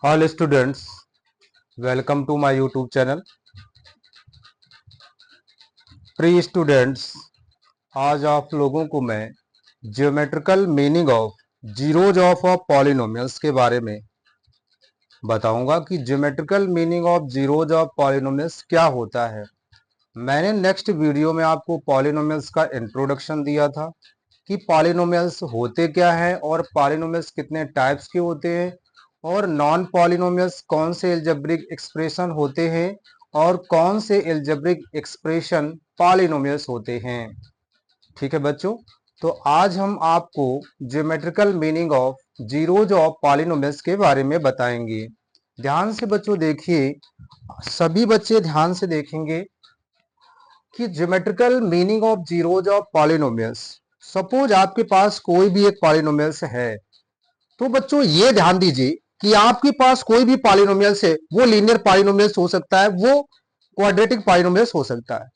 All students, welcome to my YouTube channel. Pre students, आज आप लोगों को मैं geometrical meaning of zeros of polynomials के बारे में बताऊंगा कि geometrical meaning of zeros of polynomials क्या होता है। मैंने नेक्स्ट वीडियो में आपको पॉलिनोमियल्स का इंट्रोडक्शन दिया था कि पॉलिनोमियल्स होते क्या है और पॉलिनोमियल्स कितने टाइप्स के होते हैं और नॉन पॉलिनोमियल्स कौन से एल्जेब्रिक एक्सप्रेशन होते हैं और कौन से एल्जेब्रिक एक्सप्रेशन पॉलिनोमियल्स होते हैं। ठीक है बच्चों, तो आज हम आपको geometrical meaning of zeros of polynomials के बारे में बताएंगे। ध्यान से बच्चों देखिए, सभी बच्चे ध्यान से देखेंगे कि geometrical meaning of zeros of polynomials. Suppose आपके पास कोई भी एक पॉलिनोमियल्स है, तो बच्चों ये ध्यान दीजिए कि आपके पास कोई भी पॉलिनोमियल्स है, वो लीनियर पॉलिनोमियल्स हो सकता है, वो क्वाड्रेटिक पॉलिनोमियल्स हो सकता है,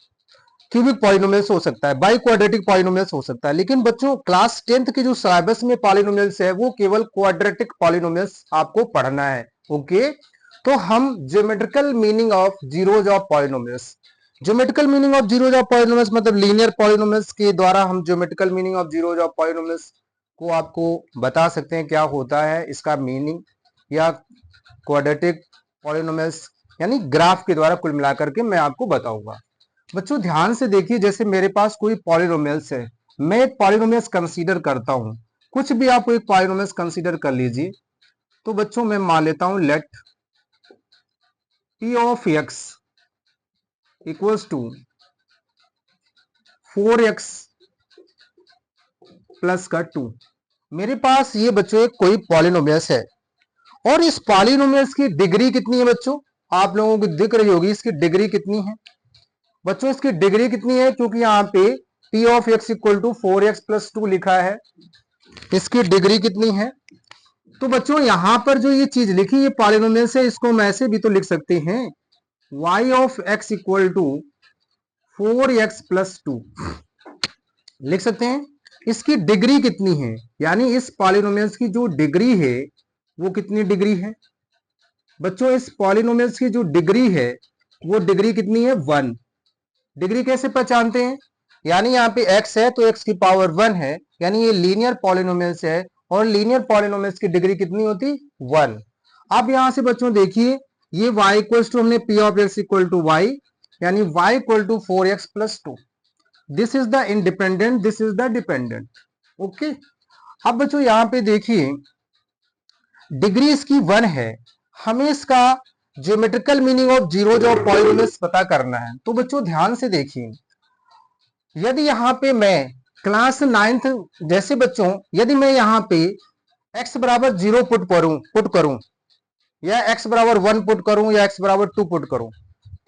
क्यूबिक पॉलिनोमियल्स हो सकता है, बाई क्वाड्रेटिक पॉलिनोमियल्स हो सकता है। लेकिन बच्चों क्लास 10th के जो सिलेबस में पॉलिनोमियल्स है वो केवल क्वाड्रेटिक पॉलिनोमियल्स आपको पढ़ना है। ओके, तो हम geometrical meaning of zeros of polynomials, geometrical meaning of zeros of polynomials मतलब लीनियर पॉलिनोमियल्स के द्वारा हम geometrical meaning of zeros of polynomials को आपको बता सकते हैं क्या होता है इसका मीनिंग, या क्वाड्रेटिक पॉलिनोमियल्स यानी ग्राफ के द्वारा कुल मिलाकर के मैं आपको बताऊंगा। बच्चों ध्यान से देखिए, जैसे मेरे पास कोई पॉलिनोमियल्स है, मैं एक पॉलिनोमियल्स कंसीडर करता हूं, कुछ भी आप एक पॉलिनोमियल्स कंसीडर कर लीजिए। तो बच्चों मैं मान लेता हूं let p of x equals to 4x plus का 2। मेरे पास ये बच्चों एक कोई पॉलिनोमियल्स है और इस पॉलिनोमियल्स की डिग्री कितनी है बच्चों, आप लोगों को दिख रही होगी इसकी डिग्री कितनी है। बच्चों इसकी डिग्री कितनी है, क्योंकि यहाँ पे p of x equal to 4x plus 2 लिखा है, इसकी डिग्री कितनी है। तो बच्चों यहां पर जो ये चीज लिखी ये पॉलिनोमियल है, इसको हम ऐसे भी तो लिख सकते हैं y of x equal to 4x plus 2 लिख सकते हैं। इसकी डिग्री कितनी है, यानी इस पॉलिनोमियल्स की जो डिग्री है वो कितनी डिग्री है। बच्चों इस पॉलिनोमियल्स की जो डिग्री है वो डिग्री कितनी है, 1। डिग्री कैसे पहचानते हैं, यानी यहाँ पे x है तो x की पावर 1 है, यानी ये लीनियर पॉलिनोमियल्स है और लीनियर पॉलिनोमियल्स की डिग्री कितनी होती, 1। अब यहां से बच्चों देखिए ये y इक्वल्स टू हमने p of x equal to y, यानी y equal to 4x plus 2। This is the independent, this is the dependent. Okay, अब बच्चों यहां पे देखिए डिग्री इसकी 1 है, हमें इसका geometrical meaning of zeros of polynomials पता करना है। तो बच्चों ध्यान से देखिए, यदि यहाँ पे मैं क्लास 9th, जैसे बच्चों यदि मैं यहाँ पे x बराबर 0 पुट करूं या x बराबर 1 पुट करूं या x बराबर 2 पुट करूं,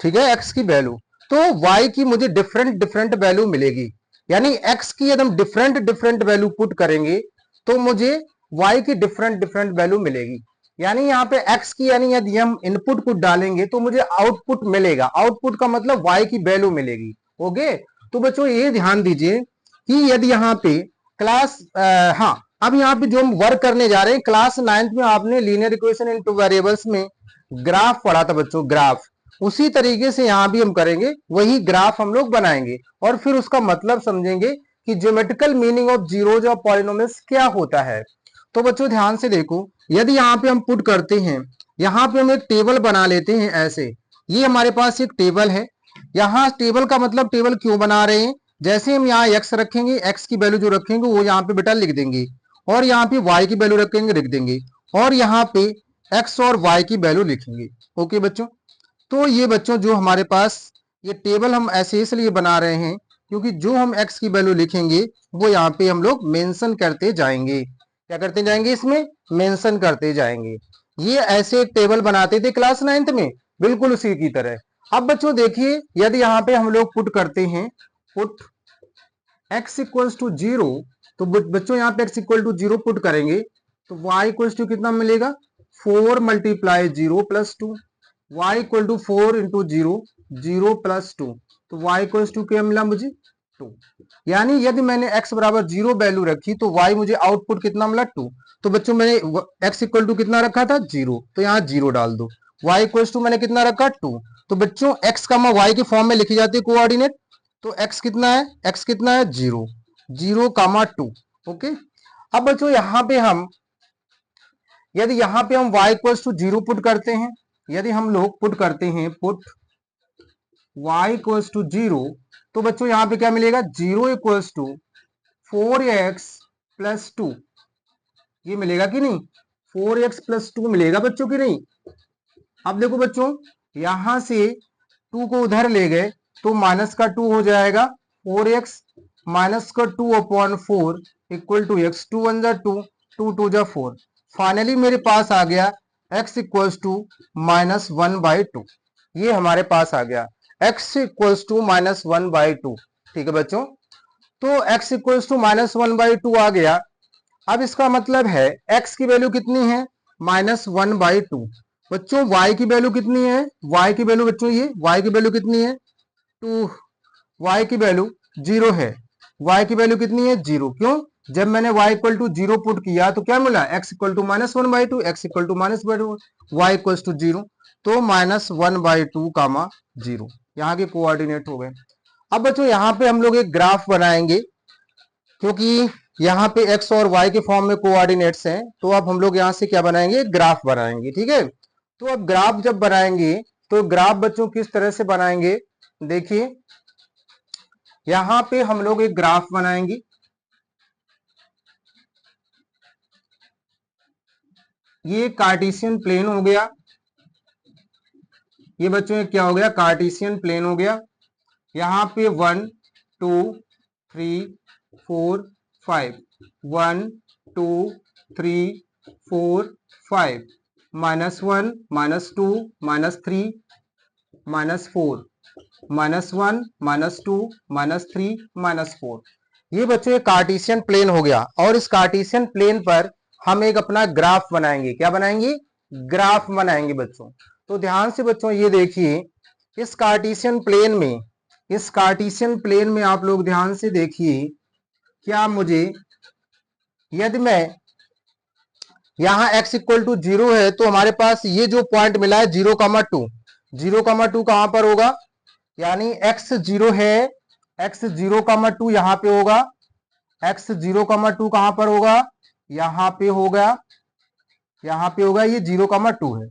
ठीक है, x की वैल्यू, तो y की मुझे डिफरेंट डिफरेंट वैल्यू मिलेगी। यानी x की यदि हम डिफरेंट डिफरेंट वैल्यू पुट करेंगे तो मुझे y की डिफरेंट डिफरेंट वैल्यू मिलेगी। यानी यहाँ पे x की, यानी यदि हम इनपुट को डालेंगे तो मुझे आउटपुट मिलेगा, आउटपुट का मतलब y की वैल्यू मिलेगी। ओके, तो बच्चों ये ध्यान दीजिए कि यदि यहाँ पे क्लास हाँ, अब यहाँ पे जो हम वर्क करने जा रहे हैं, क्लास 9th में आपने लीनियर इक्वेशन इनटू वेरिएबल्स में ग्राफ पढ़ा था बच्चों, ग्राफ, उसी तरीके से यहां भी हम करेंगे, वही ग्राफ हम लोग बनाएंगे और फिर उसका मतलब समझेंगे कि geometrical meaning of zeros of polynomials क्या होता है। तो बच्चों ध्यान से देखो, यदि यहाँ पे हम पुट करते हैं, यहाँ पे हम एक टेबल बना लेते हैं ऐसे, ये हमारे पास एक टेबल है। यहाँ टेबल का मतलब टेबल क्यों बना रहे हैं, जैसे हम यहाँ x रखेंगे, x की वैल्यू जो रखेंगे वो यहाँ पे बेटा लिख देंगे, और यहाँ पे y की वैल्यू रखेंगे लिख देंगे, और यहाँ पे x और y की वैल्यू लिखेंगे। ओके बच्चों, तो ये बच्चों जो हमारे पास ये टेबल हम ऐसे इसलिए बना रहे हैं क्योंकि जो हम x की वैल्यू लिखेंगे वो यहाँ पे हम लोग मेंशन करते जाएंगे। क्या करते जाएंगे, इसमें मेंशन करते जाएंगे। ये ऐसे एक टेबल बनाते थे क्लास 9th में, बिल्कुल उसी की तरह। अब बच्चों देखिए, यदि यहाँ पे हम लोग पुट करते हैं, पुट x इक्वल्स टू 0, तो बच्चों यहाँ पे x इक्वल टू 0 पुट करेंगे तो y इक्वल्स टू कितना मिलेगा, 4 multiply 0 plus 2, y equal to 4 into 0, 0 plus 2, तो y इक्वल्स टू क्या मिला मुझे, 2। यानी यदि मैंने x बराबर 0 वैल्यू रखी तो y मुझे आउटपुट कितना मिला, 2। तो बच्चों मैंने x इक्वल टू कितना रखा था 0, तो यहाँ 0 डाल दो। y इक्वल टू मैंने कितना रखा 2, तो बच्चों x कामा y के फॉर्म में लिखी जाती है कोऑर्डिनेट। तो x कितना है, x कितना है 0, 0 कामा 2। ओके, अब बच्चों यहाँ पे हम यदि यहाँ पे हम y इक्वल टू 0 पुट करते हैं, यदि हम लोग पुट करते हैं पुट y इक्वल टू 0, तो बच्चों यहाँ पे क्या मिलेगा 0 इक्वल टू 4x प्लस 2, ये मिलेगा कि नहीं, 4x प्लस 2 मिलेगा बच्चों की नहीं। अब देखो बच्चों यहां से 2 को उधर ले गए तो माइनस का 2 हो जाएगा, 4x माइनस का 2 अपॉन 4 इक्वल टू x, 2 1 जा 2, 2 2 जा 4। फाइनली मेरे पास आ गया x इक्वल टू माइनस 1/2, ये हमारे पास आ गया x इक्वल टू माइनस 1/2। ठीक है बच्चों, तो x इक्वल टू माइनस 1/2 आ गया। अब इसका मतलब है x की वैल्यू कितनी है माइनस 1/2। बच्चों y की वैल्यू कितनी है, y की वैल्यू बच्चों ये y की वैल्यू कितनी है 2, y की वैल्यू 0 है, y की वैल्यू कितनी है 0। क्यों, जब मैंने y इक्वल टू 0 पुट किया तो क्या मिला x equal to minus 1/2, x equal to minus y equal to 0, तो माइनस 1/2 कामा 0 यहाँ के कोऑर्डिनेट हो गए। अब बच्चों यहाँ पे हम लोग एक ग्राफ बनाएंगे, क्योंकि यहाँ पे x और y के फॉर्म में कोऑर्डिनेट्स हैं, तो अब हम लोग यहाँ से क्या बनाएंगे, ग्राफ बनाएंगे। ठीक है, तो अब ग्राफ जब बनाएंगे तो ग्राफ बच्चों किस तरह से बनाएंगे, देखिए यहाँ पे हम लोग एक ग्राफ बनाएंगे। ये कार्टेशियन प्लेन हो गया, ये बच्चों क्या हो गया, कार्टेशियन प्लेन हो गया। यहाँ पे 1 2 3 4 5, 1 2 3 4 5, -1 -2 -3 -4, -1 -2 -3 -4। ये बच्चों एक कार्टेशियन प्लेन हो गया, और इस कार्टेशियन प्लेन पर हम एक अपना ग्राफ बनाएंगे। क्या बनाएंगे, ग्राफ बनाएंगे बच्चों। तो ध्यान से बच्चों ये देखिए, इस कार्टेशियन प्लेन में, इस कार्टेशियन प्लेन में आप लोग ध्यान से देखिए, क्या मुझे, यदि मैं यहाँ x इक्वल टू 0 है तो हमारे पास ये जो पॉइंट मिला है 0,2, 0,2 कहां पर होगा, यानी x 0 है, x 0,2 यहाँ पे होगा, x 0,2 कहां पर होगा, यहाँ पे होगा, यहाँ पे होगा, ये 0,2 है।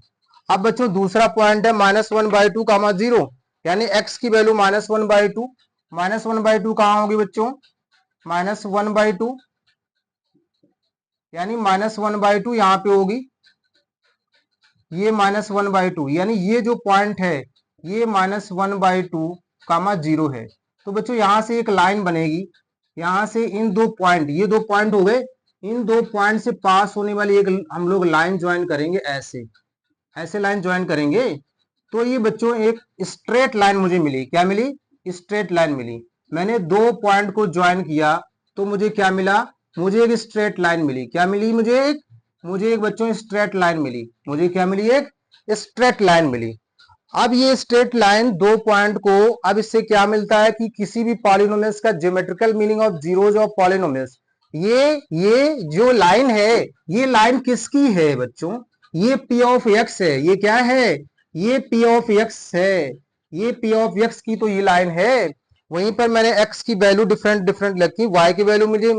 अब बच्चों दूसरा पॉइंट है -1/2 कामा 0, यानी x की वैल्यू -1/2, -1/2 कहां होगी बच्चों, -1/2, यानी -1/2 यहाँ पे होगी, ये -1/2, यानी ये जो पॉइंट है ये -1/2 कामा 0 है। तो बच्चों यहां से एक लाइन बनेगी, यहां से इन दो पॉइंट, ये दो पॉइंट हो गए, इन दो पॉइंट से पास होने वाली एक हम लोग लाइन ज्वाइन करेंगे, ऐसे ऐसे लाइन ज्वाइन करेंगे। तो ये बच्चों एक स्ट्रेट लाइन मुझे मिली, क्या मिली, स्ट्रेट लाइन मिली। मैंने दो पॉइंट को ज्वाइन किया तो मुझे क्या मिला, मुझे एक स्ट्रेट लाइन मिली। क्या मिली, मुझे एक बच्चों स्ट्रेट लाइन मिली, मुझे क्या मिली, एक स्ट्रेट लाइन मिली। अब ये स्ट्रेट लाइन दो पॉइंट को, अब इससे क्या मिलता है कि किसी भी पॉलिनोमियल्स का geometrical meaning of zeros of polynomials, ये जो लाइन है, ये लाइन किसकी है बच्चों, ये P ऑफ x है। ये क्या है, ये P ऑफ x है, ये P ऑफ x की तो ये लाइन है। वहीं पर मैंने x की वैल्यू डिफरेंट डिफरेंट रखी, y की वैल्यू मुझे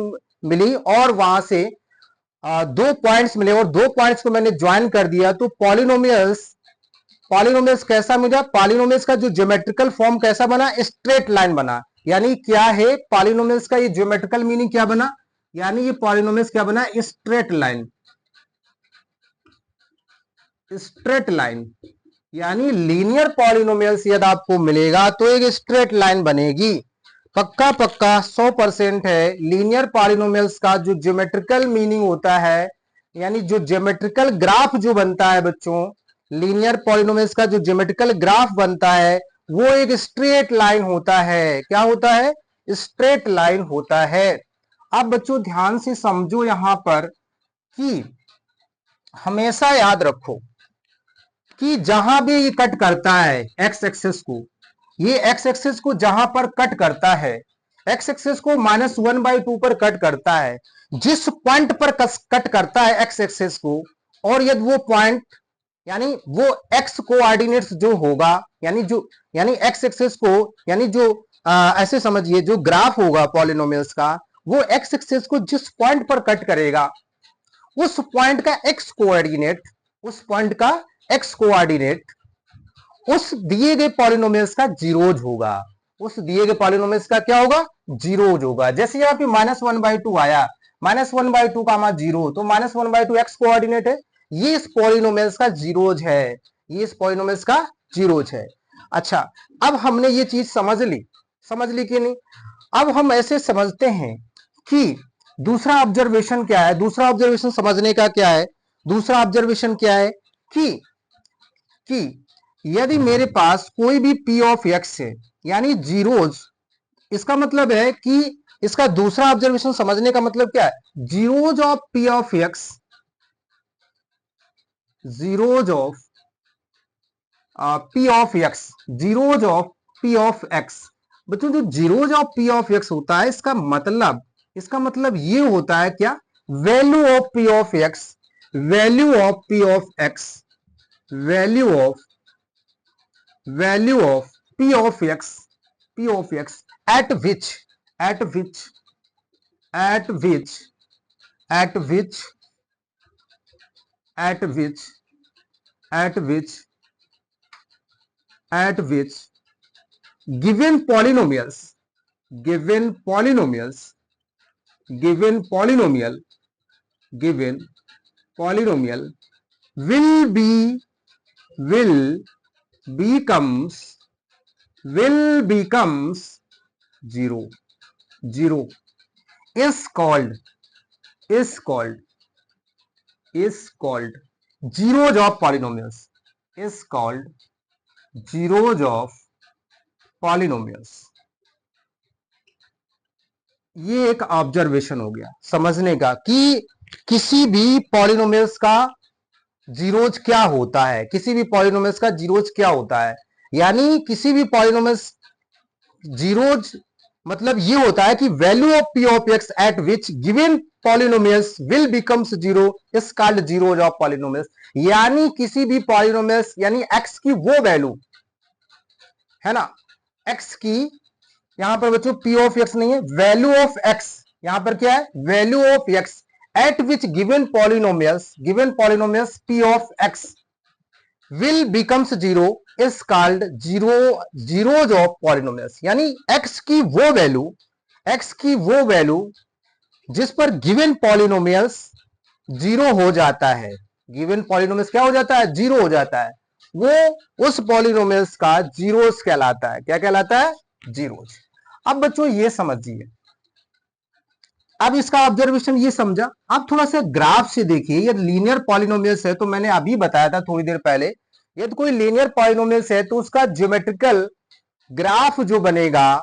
मिली, और वहां से दो पॉइंट्स मिले, और दो पॉइंट्स को मैंने ज्वाइन कर दिया, तो पॉलिनोमियल्स कैसा मिला, पॉलिनोमियल्स का जो ज्योमेट्रिकल फॉर्म कैसा बना, स्ट्रेट लाइन बना। यानी क्या है, पॉलिनोमियल्स का ये ज्योमेट्रिकल मीनिंग क्या बना, यानी ये पॉलिनोमियल्स क्या बना, स्ट्रेट लाइन, स्ट्रेट लाइन। यानी लीनियर पॉलिनोमियल्स यदि आपको मिलेगा तो एक स्ट्रेट लाइन बनेगी, पक्का पक्का 100% है। लीनियर पॉलिनोमियल्स का जो ज्योमेट्रिकल मीनिंग होता है, यानी जो ज्योमेट्रिकल ग्राफ जो बनता है बच्चों, लीनियर पॉलिनोमियल्स का जो ज्योमेट्रिकल ग्राफ बनता है वो एक स्ट्रेट लाइन होता है। क्या होता है, स्ट्रेट लाइन होता है। अब बच्चों ध्यान से समझो यहां पर कि हमेशा याद रखो कि जहां भी ये कट करता है एक्स एक्सिस को, ये एक्स एक्सिस को जहां पर कट करता है, एक्स एक्सेस को -1/2 पर कट करता है, जिस पॉइंट पर कट करता है एक्स एक्सेस को, और यदि वो पॉइंट यानी वो एक्स कोऑर्डिनेट्स जो होगा, यानी एक्स एक्सेस को, यानी जो ऐसे समझिए जो ग्राफ होगा पॉलिनोमियल्स का, वो एक्स एक्सेस को जिस पॉइंट पर कट करेगा उस पॉइंट का एक्स कोऑर्डिनेट, उस पॉइंट का एक्स कोऑर्डिनेट उस दिए गए पॉलिनोमियल्स का जीरोज होगा, उस दिए गए पॉलिनोमियल्स का क्या होगा, जीरोज होगा। जैसे यहाँ पे -1/2 आया, -1/2 का मान जीरो, तो -1/2 एक्स कोऑर्डिनेट है, ये इस पॉलिनोमियल्स का जीरोज है, ये इस पॉलिनोमियल्स का जीरोज है। अच्छा, अब हमने ये चीज समझ ली कि नहीं? अब हम ऐसे समझते हैं कि दूसरा ऑब्जर्वेशन क्या है, दूसरा ऑब्जर्वेशन समझने का क्या है, दूसरा ऑब्जर्वेशन क्या है कि यदि मेरे पास कोई भी p ऑफ x है, यानी जीरोज, इसका मतलब है कि इसका दूसरा ऑब्जर्वेशन समझने का मतलब क्या है, zeros of p of x, zeros of p of x, zeros of p of x। बच्चों जो zeros of p of x होता है, इसका मतलब ये होता है क्या, value of p of x, value of p of x, value of p of x at which at which at which at which at which at which at which given polynomials given polynomials given polynomial given polynomial will be will becomes zero, zero is called zeros of polynomials, is called zeros of polynomials। ये एक observation हो गया समझने का कि किसी भी polynomials का जीरोज क्या होता है, किसी भी पॉलिनोमियल्स का जीरोज क्या होता है, यानी किसी भी पॉलिनोमियल्स जीरोज मतलब ये होता है कि value of p of x eight which given polynomials will becomes zero is called zeros of polynomials. यानी किसी भी पॉलिनोमियल्स, यानी x की वो वैल्यू है ना, x की, यहां पर बच्चों p ऑफ x नहीं है, वैल्यू ऑफ x, यहां पर क्या है, value of x eight which given polynomials p of x will becomes zero is called zeros of polynomials। यानी x की वो वैल्यू जिस पर गिवन पॉलिनोमियल्स जीरो हो जाता है, गिवन पॉलिनोमियल्स क्या हो जाता है, जीरो हो जाता है, वो उस पॉलिनोमियल्स का जीरोस कहलाता है। क्या कहलाता है, जीरोस। अब बच्चों ये समझिए, अब इसका ऑब्जर्वेशन ये समझा, अब थोड़ा सा ग्राफ से देखिए, यदि लीनियर पॉलिनोमियल्स है तो मैंने अभी बताया था थोड़ी देर पहले, यदि कोई लीनियर पॉलिनोमियल्स है तो उसका ज्योमेट्रिकल ग्राफ जो बनेगा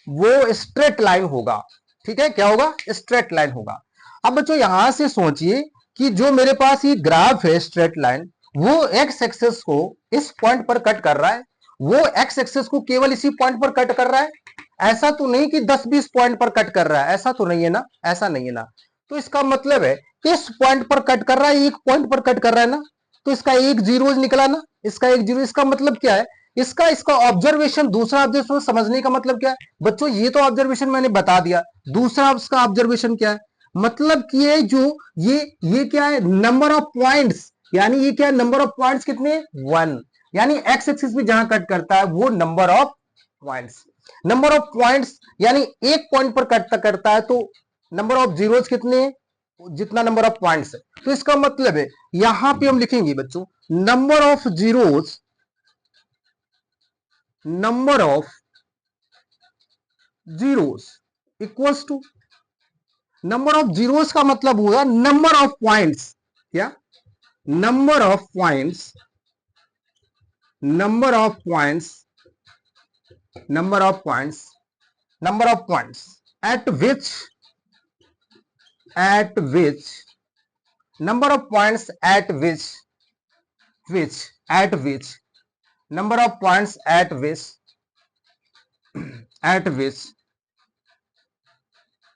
वो स्ट्रेट लाइन होगा। ठीक है, क्या होगा, स्ट्रेट लाइन होगा। अब बच्चों यहां से सोचिए कि जो मेरे पास ये ग्राफ है स्ट्रेट लाइन, वो एक्स एक्सेस को इस पॉइंट पर कट कर रहा है, वो एक्स एक्सेस को केवल इसी पॉइंट पर कट कर रहा है, ऐसा तो नहीं कि 10-20 पॉइंट पर कट कर रहा है, ऐसा तो नहीं है ना, ऐसा नहीं है ना। तो इसका मतलब है इस पॉइंट पर कट कर रहा है, एक पॉइंट पर कट कर रहा है ना, तो इसका एक जीरो निकला ना, इसका एक जीरो। इसका मतलब क्या है, इसका ऑब्जर्वेशन, दूसरा ऑब्जर्वेशन समझने का मतलब क्या है बच्चों, ये तो ऑब्जर्वेशन मैंने बता दिया, दूसरा उसका ऑब्जर्वेशन क्या है, मतलब कि ये जो ये क्या है, नंबर ऑफ पॉइंट्स, यानी ये क्या है, नंबर ऑफ पॉइंट्स कितने, 1, यानी एक्स एक्सिस भी जहां कट करता है वो number of points, number of points, यानी एक पॉइंट पर कट करता है तो नंबर ऑफ जीरोस कितने, जितना नंबर ऑफ पॉइंट्स है। तो इसका मतलब है यहां पे हम लिखेंगे बच्चों, number of zeros, number of zeros equals to, number of zeros का मतलब होगा नंबर ऑफ पॉइंट्स, क्या, number of points, number of points, number of points, number of points at which number of points at which number of points at which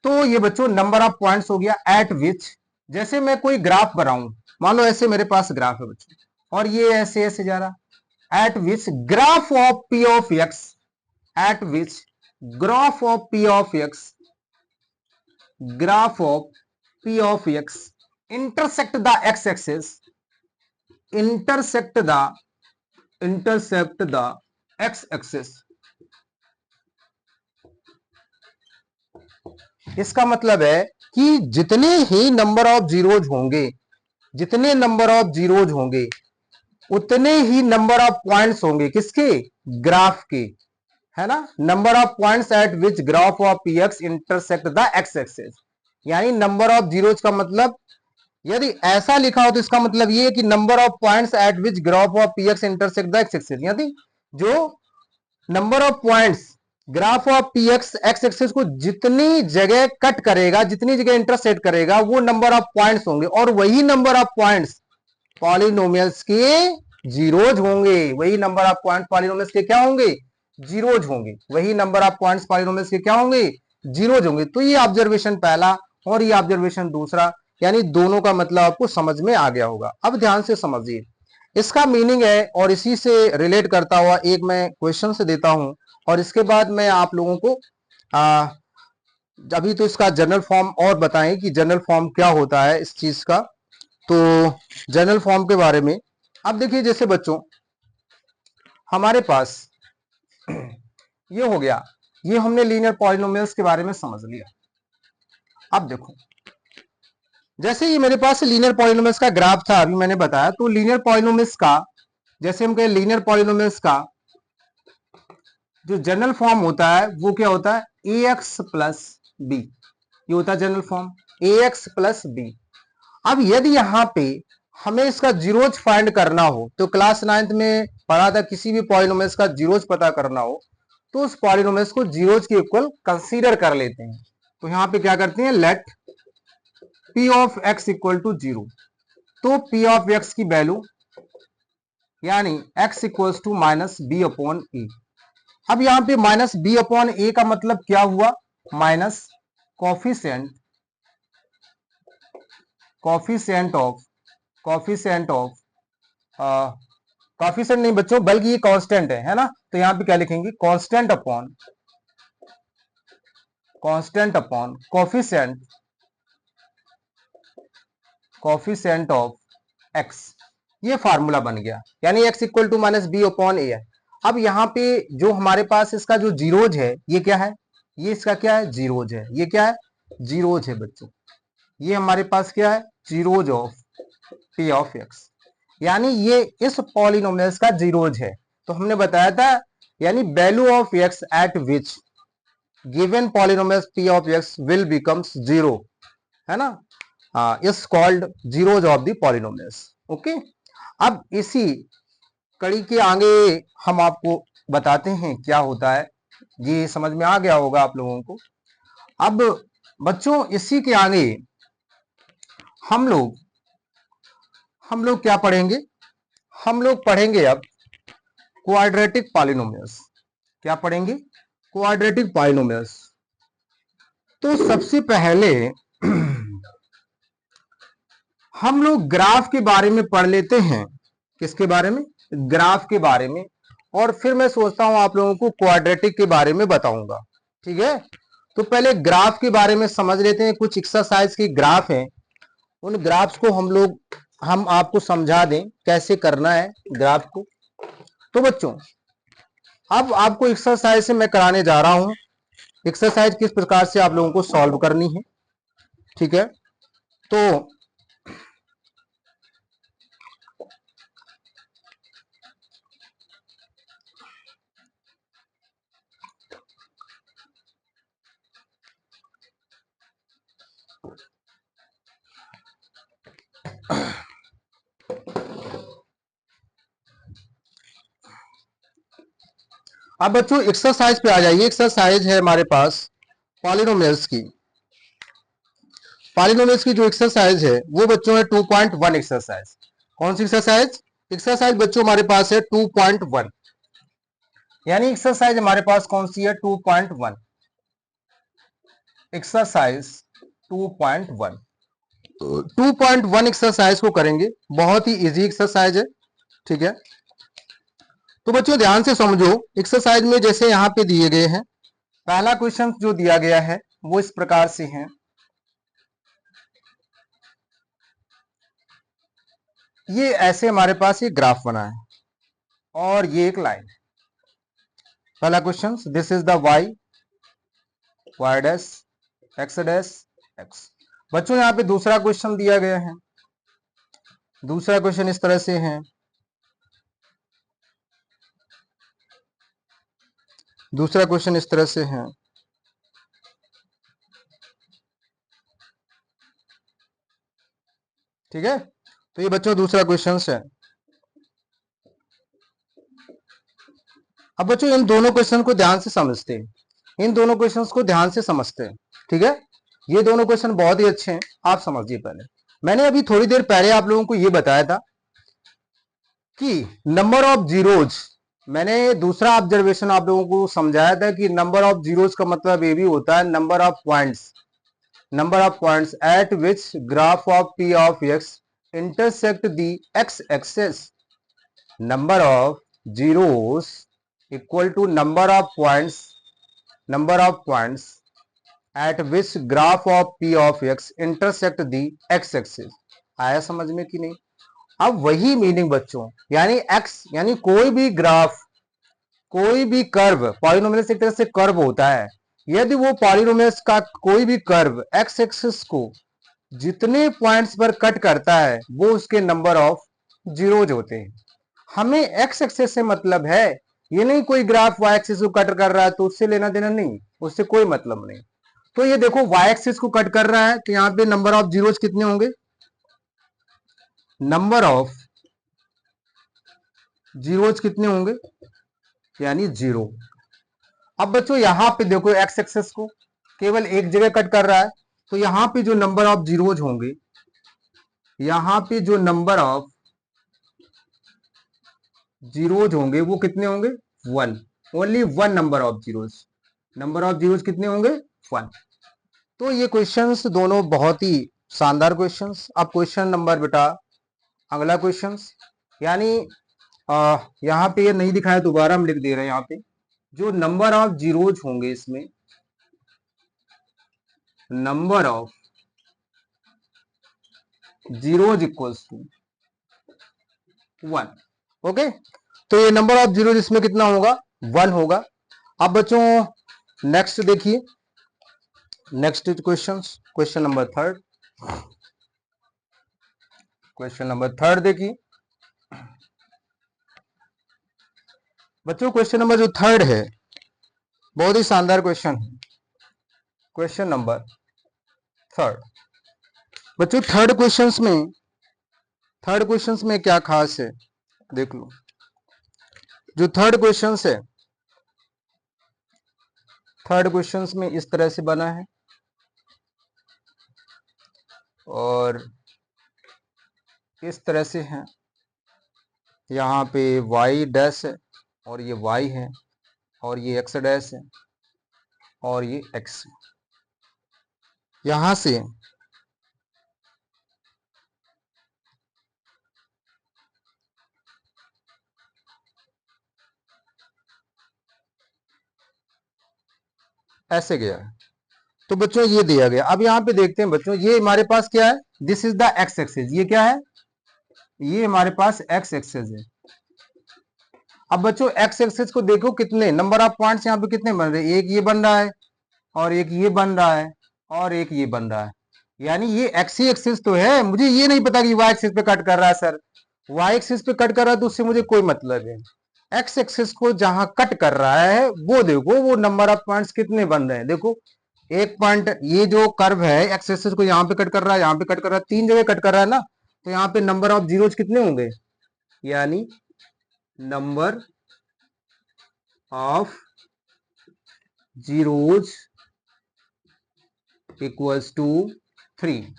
तो ये बच्चों number of points हो गया eight विच, जैसे मैं कोई graph बनाऊं, मान लो ऐसे मेरे पास ग्राफ है बच्चों, और ये ऐसे ऐसे जा रहा, eight which graph of P of x, eight which graph of P of x, graph of P of X intersect the x axis, intersect the x axis. इसका मतलब है कि जितने ही नंबर ऑफ जीरोज होंगे, जितने नंबर ऑफ जीरोज होंगे उतने ही number of points होंगे किसके, ग्राफ के, है ना। Number of points at which graph of P x intersect the x axis, यानी नंबर ऑफ जीरोज का मतलब, यदि ऐसा लिखा हो तो इसका मतलब ये है कि number of points at which graph of P x intersect the x axis, यानी जो number of points graph of P x x axis को जितनी जगह कट करेगा, जितनी जगह इंटरसेक्ट करेगा, वो नंबर ऑफ पॉइंट्स होंगे, और वही नंबर ऑफ पॉइंट्स पॉलिनोमियल्स के जीरोज होंगे, वही नंबर ऑफ पॉइंट्स पॉलिनोमियल्स के क्या होंगे, जीरोज होंगे, वही नंबर ऑफ पॉइंट्स पॉलिनोमियल्स के क्या होंगे, जीरोज होंगे। तो ये ऑब्जर्वेशन पहला और ये ऑब्जर्वेशन दूसरा, यानी दोनों का मतलब आपको समझ में आ गया होगा। अब ध्यान से समझिए, इसका मीनिंग है, और इसी से रिलेट करता हुआ एक मैं क्वेश्चन से देता हूं, और इसके बाद मैं आप लोगों को अभी तो इसका जनरल फॉर्म और बताएं कि जनरल फॉर्म क्या होता है इस चीज का। तो जनरल फॉर्म के बारे में अब देखिए, जैसे बच्चों हमारे पास ये हो गया, ये हमने लीनियर पॉलिनोमियल्स के बारे में समझ लिया। अब देखो, जैसे ये मेरे पास लीनियर पॉलिनोमियल्स का ग्राफ था, अभी मैंने बताया, तो लीनियर पॉलिनोमियल्स का, जैसे हम कहें लीनियर पॉलिनोमियल्स का जो जनरल फॉर्म होता है वो क्या होता है, ए एक्स प्लस बी, ये होता है जनरल फॉर्म, ए एक्स प्लस बी। अब यदि यहाँ पे हमें इसका जीरोज फाइंड करना हो, तो क्लास 9th में पढ़ा था, किसी भी पॉलिनोमियल्स का जीरोज पता करना हो तो उस पॉलिनोमियल्स को जीरोज के इक्वल कंसीडर कर लेते हैं। तो यहाँ पे क्या करते हैं, let P of X equal to zero, तो पी ऑफ एक्स की वैल्यू यानी X equals to minus B upon A. अब यहाँ पे माइनस बी अपॉन ए का मतलब क्या हुआ, माइनस कॉफिशिएंट ऑफ कॉफिशिएंट नहीं बच्चों, बल्कि ये कांस्टेंट है ना, तो यहाँ पे क्या लिखेंगे, constant upon coefficient of X, ये फार्मूला बन गया, यानी X equal to minus B upon A है। अब यहाँ पे जो हमारे पास इसका जो जीरोज है, ये क्या है, ये इसका क्या है, जीरोज है, ये क्या है, जीरोज है बच्चों, ये हमारे पास क्या है, zeros of P of x, यानी ये इस पॉलिनोमियल्स का जीरोज है। तो हमने बताया था, यानी value of x eight which given polynomials P of x will becomes zero, है ना, is called zeros of the polynomials. Okay, अब इसी कड़ी के आगे हम आपको बताते हैं क्या होता है, ये समझ में आ गया होगा आप लोगों को। अब बच्चों इसी के आगे हम लोग क्या पढ़ेंगे, हम लोग पढ़ेंगे अब क्वाड्रेटिक पॉलिनोमियल्स। क्या पढ़ेंगे, क्वाड्रेटिक पॉलिनोमियल्स। तो सबसे पहले हम लोग ग्राफ के बारे में पढ़ लेते हैं, किसके बारे में, ग्राफ के बारे में, और फिर मैं सोचता हूं आप लोगों को क्वाड्रेटिक के बारे में बताऊंगा, ठीक है। तो पहले ग्राफ के बारे में समझ लेते हैं, कुछ एक्सरसाइज के ग्राफ हैं, उन ग्राफ्स को हम आपको समझा दें कैसे करना है ग्राफ को। तो बच्चों अब आपको एक्सरसाइज से मैं कराने जा रहा हूं, एक्सरसाइज किस प्रकार से आप लोगों को सॉल्व करनी है, ठीक है। तो अब बच्चों एक्सरसाइज पे आ जाइए। एक्सरसाइज है हमारे पास पॉलिनोमियल्स की, पॉलिनोमियल्स की जो एक्सरसाइज है वो बच्चों है 2.1 एक्सरसाइज। कौन सी एक्सरसाइज, एक्सरसाइज बच्चों हमारे पास है 2.1, यानी एक्सरसाइज हमारे पास कौन सी है, 2.1। एक्सरसाइज 2.1 2.1 एक्सरसाइज को करेंगे। बहुत ही इजी एक्सरसाइज है, ठीक है। तो बच्चों ध्यान से समझो, एक्सरसाइज में जैसे यहाँ पे दिए गए हैं, पहला क्वेश्चन जो दिया गया है वो इस प्रकार से है। ये ऐसे हमारे पास ये ग्राफ बना है और ये एक लाइन है। पहला question, this is the y dash x dash x। बच्चों यहाँ पे दूसरा क्वेश्चन दिया गया है। दूसरा क्वेश्चन इस तरह से है। दूसरा क्वेश्चन इस तरह से है। ठीक है, तो ये बच्चों दूसरा क्वेश्चन है। अब बच्चों इन दोनों क्वेश्चन को ध्यान से समझते हैं, इन दोनों क्वेश्चंस को ध्यान से समझते हैं, ठीक है। ये दोनों क्वेश्चन बहुत ही अच्छे हैं, आप समझिए। पहले मैंने अभी थोड़ी देर पहले आप लोगों को ये बताया था कि नंबर ऑफ जीरोज, मैंने दूसरा ऑब्जर्वेशन आप लोगों को समझाया था कि नंबर ऑफ जीरोज का मतलब ये भी होता है number of points at which graph of P of X intersect the X axes. Number of zeros equal to number of points at which graph of P of X intersect the X axes. आया समझ में कि नहीं? अब वही meaning बच्चों, यानी x यानी कोई भी ग्राफ, कोई भी कर्व, पॉलिनोमियल्स एक तरह से कर्व होता है। यदि वो पॉलिनोमियल्स का कोई भी कर्व एक्स एक्सिस को जितने पॉइंट्स पर कट करता है वो उसके नंबर ऑफ जीरोज होते हैं। हमें एक्स एक्सिस से मतलब है, ये नहीं कोई ग्राफ वाई एक्सिस को कट कर रहा है तो उससे लेना देना नहीं, उससे कोई मतलब नहीं। तो ये देखो वाई एक्सिस को कट कर रहा है तो यहाँ पे नंबर ऑफ जीरोज कितने होंगे? नंबर ऑफ जीरोज कितने होंगे? यानी 0। अब बच्चों यहां पे देखो एक्स एक्सेस को केवल एक जगह कट कर रहा है, तो यहां पे जो नंबर ऑफ जीरोज होंगे, यहां पे जो नंबर ऑफ जीरोज होंगे वो कितने होंगे? 1। Only 1 number of zeros. Number of zeros कितने होंगे? 1। तो ये क्वेश्चंस दोनों बहुत ही शानदार क्वेश्चंस। अब क्वेश्चन नंबर बेटा अगला क्वेश्चंस, यानी यहाँ पे ये नहीं दिखाया, दोबारा हम लिख दे रहे हैं। यहाँ पे जो नंबर ऑफ जीरोज होंगे, इसमें number of zeros equals to 1। Okay, तो ये नंबर ऑफ जीरोज इसमें कितना होगा? 1 होगा। अब बच्चों नेक्स्ट देखिए, next questions, question number third. Question number third देखिए बच्चों, क्वेश्चन नंबर जो थर्ड है बहुत ही शानदार क्वेश्चन है। क्वेश्चन नंबर थर्ड बच्चों, थर्ड क्वेश्चंस में क्या खास है देख लो। जो थर्ड क्वेश्चंस है, थर्ड क्वेश्चंस में इस तरह से बना है और इस तरह से है। यहाँ पे y डैश है और ये y है और ये x डैश है और ये x है। यहां से ऐसे गया है। तो बच्चों ये दिया गया। अब यहाँ पे देखते हैं बच्चों, ये हमारे पास क्या है? This is the x axis. ये क्या है? ये हमारे पास x एक्सिस है। अब बच्चों x एक्सिस को देखो, कितने नंबर ऑफ पॉइंट्स यहाँ पे कितने बन रहे हैं? एक ये बन रहा है और एक ये बन रहा है और एक ये बन रहा है। यानी ये x ही एक्सिस तो है। मुझे ये नहीं पता कि y एक्सिस पे कट कर रहा है सर। y एक्सिस पे कट कर रहा है तो उससे मुझे कोई मतलब है। x एक्सिस को जहां कट कर रहा है वो देखो, वो नंबर ऑफ पॉइंट्स कितने बन रहे हैं। देखो एक पॉइंट, ये जो कर्व है x एक्सिस को यहाँ पे कट कर रहा है, यहाँ पे कट कर रहा है, 3 जगह कट कर रहा है ना, तो यहाँ पे नंबर ऑफ जीरोज कितने होंगे? यानी number of zeros equals to 3।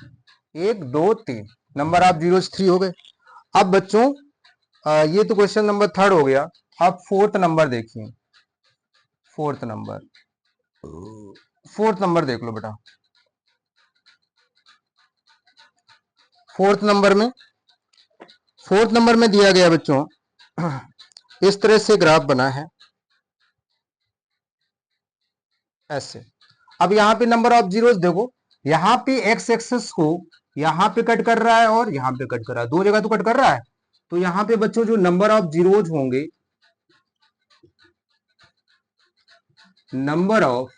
1 2 3 number of zeros 3 हो गए। अब बच्चों ये तो क्वेश्चन नंबर थर्ड हो गया। अब फोर्थ नंबर देखिए, फोर्थ नंबर फोर्थ नंबर देख लो बेटा। फोर्थ नंबर में दिया गया बच्चों, इस तरह से ग्राफ बना है ऐसे। अब यहाँ पे नंबर ऑफ जीरोस देखो, यहाँ पे एक्स एक्सेस को यहाँ पे कट कर रहा है और यहाँ पे कट कर रहा है, दो जगह तो कट कर रहा है। तो यहाँ पे बच्चों जो नंबर ऑफ जीरोज होंगे, नंबर ऑफ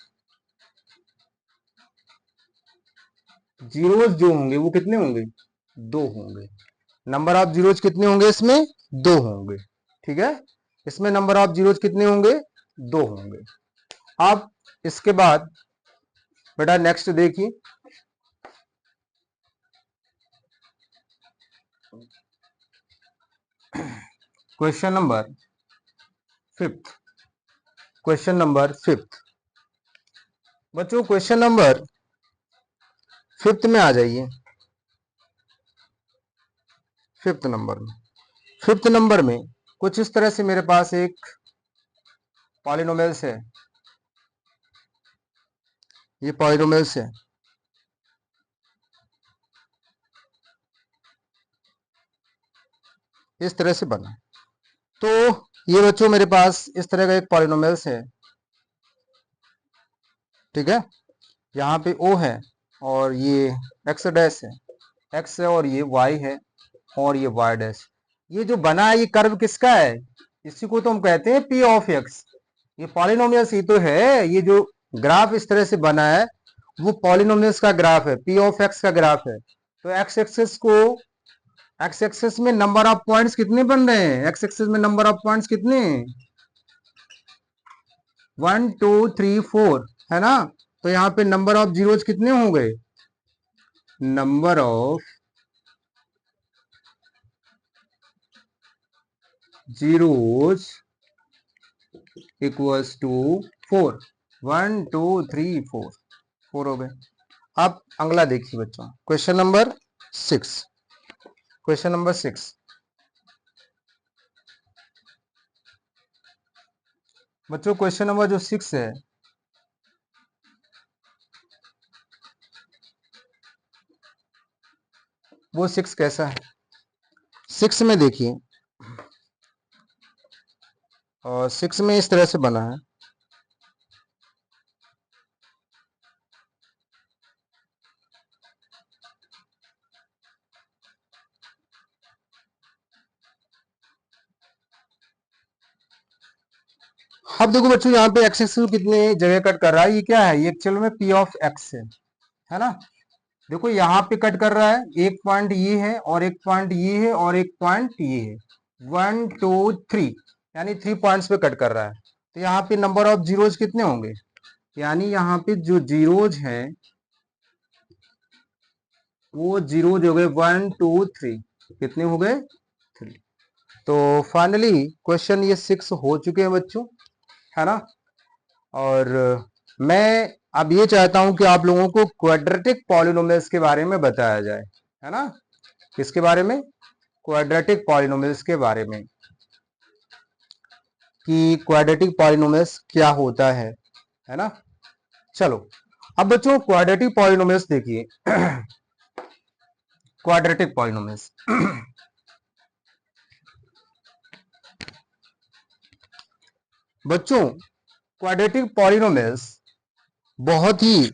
जीरोज जो होंगे वो कितने होंगे, दो होंगे। नंबर ऑफ जीरोज कितने होंगे इसमें, दो होंगे। ठीक है, इसमें नंबर ऑफ जीरोज कितने होंगे, दो होंगे। अब इसके बाद बेटा नेक्स्ट देखिए, question number fifth. Question number fifth बच्चों, क्वेश्चन नंबर फिफ्थ में आ जाइए। फिफ्थ नंबर में कुछ इस तरह से मेरे पास एक पॉलिनोमियल्स है, ये पॉलिनोमियल्स है। इस तरह से बना, तो ये बच्चों मेरे पास इस तरह का एक पॉलिनोमियल्स है। ठीक है, यहाँ पे ओ है और ये एक्स डैश है, एक्स है और ये वाई है और ये वाई डैश। ये जो बना है ये कर्व किसका है, इसी को तो हम कहते हैं पी ऑफ एक्स। ये पॉलिनोमियल्स ही तो है, ये जो ग्राफ इस तरह से बना है वो पॉलिनोमियल्स का ग्राफ है, पी ऑफ एक्स का ग्राफ है। तो एक्स एक्सेस को, एक्स एक्सेस में नंबर ऑफ पॉइंट्स कितने बन रहे हैं, एक्स एक्सेस में नंबर ऑफ पॉइंट्स कितने, 1 2 3 4 है ना। तो यहाँ पे नंबर ऑफ जीरोज कितने हो गए, number of zeros equals to 4, 1 2 3 4, 4 हो गए। अब अगला देखिए बच्चों, क्वेश्चन नंबर 6। क्वेश्चन नंबर 6 बच्चों, क्वेश्चन नंबर जो 6 है वो 6 कैसा है, 6 में देखिए, और 6 में इस तरह से बना है। अब देखो बच्चों, यहाँ पे एक्स एक्सिस कितने जगह कट कर रहा है, ये क्या है, ये एक्चुअल में पी ऑफ एक्स है ना। देखो यहाँ पे कट कर रहा है, एक पॉइंट ये है और एक पॉइंट ये है और एक पॉइंट ये है, 1 2 3, यानी 3 पॉइंट्स पे कट कर रहा है। तो यहाँ पे नंबर ऑफ जीरोज कितने होंगे, यानी यहाँ पे जो जीरोज हैं वो जीरोज हो गए 1 2 3, कितने हो गए, 3। तो फाइनली क्वेश्चन ये 6 हो चुके हैं बच्चों, है ना। और मैं अब ये चाहता हूं कि आप लोगों को क्वाड्रेटिक पॉलिनोमियल्स के बारे में बताया जाए, है ना। किसके बारे में, क्वाड्रेटिक पॉलिनोमियल्स के बारे में, कि क्वाड्रेटिक पॉलिनोमियल्स क्या होता है ना। चलो अब बच्चों क्वाड्रेटिक पॉलिनोमियल्स देखिए। क्वाड्रेटिक पॉलिनोमियल्स बच्चों, क्वाड्रेटिक पॉलिनोमियल्स बहुत ही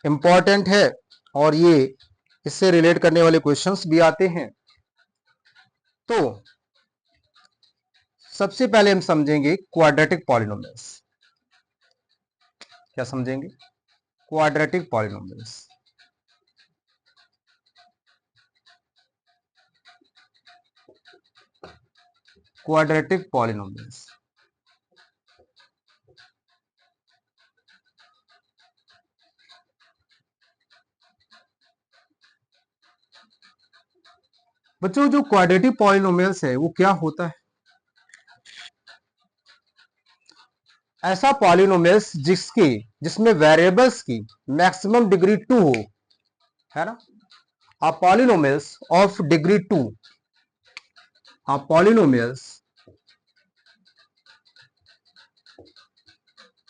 इंपॉर्टेंट है और ये इससे रिलेट करने वाले क्वेश्चंस भी आते हैं। तो सबसे पहले हम समझेंगे क्वाड्रेटिक पॉलिनोमियल्स। क्या समझेंगे, क्वाड्रेटिक पॉलिनोमियल्स। क्वाड्रेटिक पॉलिनोमियल्स बच्चों, जो क्वाड्रेटिक पॉलिनोमियल्स है वो क्या होता है, ऐसा पॉलिनोमियल्स जिसमें वेरिएबल्स की मैक्सिमम डिग्री 2 हो, है ना। आ पॉलिनोमियल्स ऑफ डिग्री 2, आ polynomials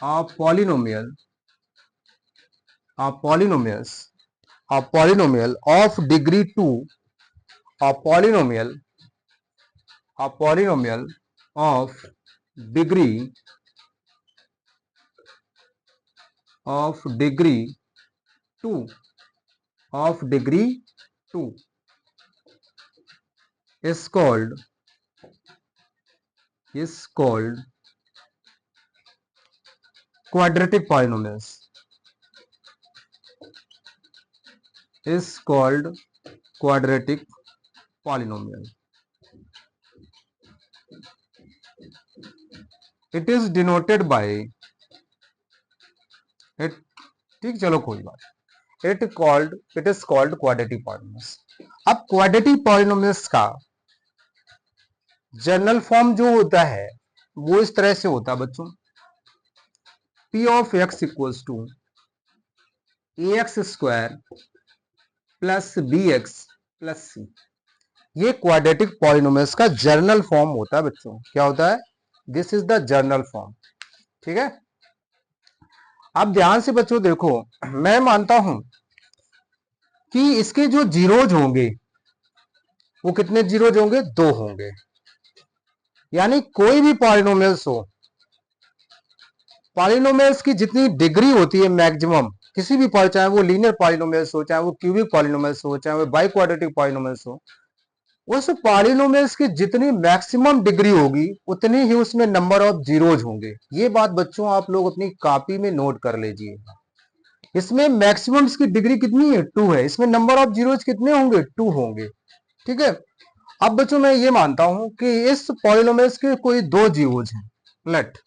of polynomial a polynomials, a polynomial of degree 2, a polynomial of degree 2 is called quadratic polynomials, is called quadratic polynomial. It is denoted by it, ठीक, चलो कोई बात, it is called quadratic polynomials. अब quadratic polynomials का general form जो होता है वो इस तरह से होता है बच्चों, p of x equals to ax square plus bx plus c. ये क्वाड्रेटिक पॉलिनोमियल्स का जर्नल फॉर्म होता है बच्चों. क्या होता है? This is the general form. ठीक है, अब ध्यान से बच्चों देखो, मैं मानता हूं कि इसके जो जीरोज होंगे वो कितने जीरोज होंगे? 2 होंगे. यानी कोई भी पॉलिनोमियल्स हो, पॉलिनोमियल्स की जितनी डिग्री होती है मैक्सिमम किसी भी चाहे वो लीनियर पॉलिनोमियल्स हो, चाहे वो क्यूबिक पॉलिनोमियल्स हो, चाहे वो बाई क्वाड्रेटिक पॉलिनोमियल्स हो, उस पॉलिनोमियल्स की जितनी मैक्सिमम डिग्री होगी उतनी ही उसमें नंबर ऑफ जीरोज होंगे. ये बात बच्चों आप लोग अपनी कॉपी में नोट कर लीजिएगा. इसमें मैक्सिमम की डिग्री कितनी है? 2 है. इसमें नंबर ऑफ जीरोज कितने होंगे? 2 होंगे. ठीक है, अब बच्चों मैं ये मानता हूं कि इस पॉलिनोमियल्स के कोई 2 जीरोज हैं. Let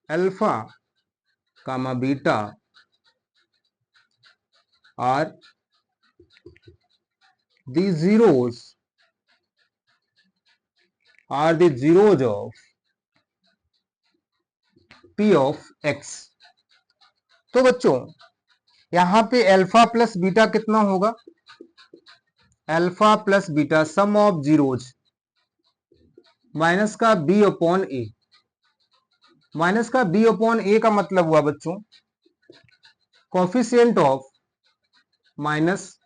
alpha comma beta are the zeros of p of x. तो बच्चों यहां पे अल्फा प्लस बीटा कितना होगा? Alpha plus beta some of zeros minus का b अपॉन ए. माइनस का b अपॉन ए का मतलब हुआ बच्चों coefficient of minus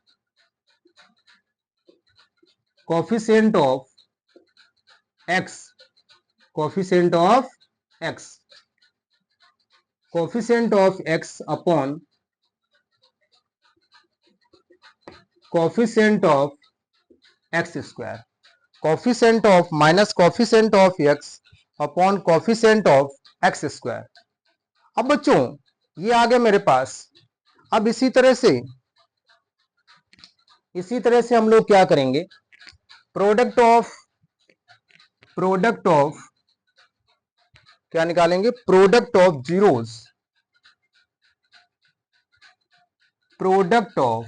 coefficient of x, coefficient of x, coefficient of x upon coefficient of x square. Coefficient of minus coefficient of x upon coefficient of x square. अब बच्चों ये आ गया मेरे पास. अब इसी तरह से हम लोग क्या करेंगे? प्रोडक्ट ऑफ क्या निकालेंगे? Product of zeros, product of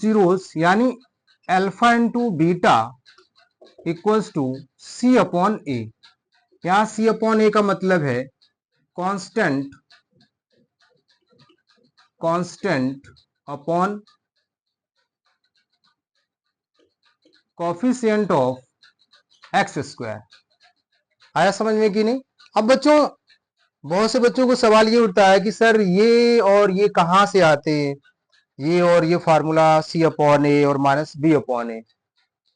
zeros यानी alpha into beta equals to C upon A. यहां सी अपॉन ए का मतलब है constant upon coefficient of X square. आया समझ में कि नहीं? अब बच्चों बहुत से बच्चों को सवाल ये उठता है कि सर ये और ये कहां से आते हैं, ये और ये फार्मूला सी अपॉन ए और माइनस बी अपॉन ए.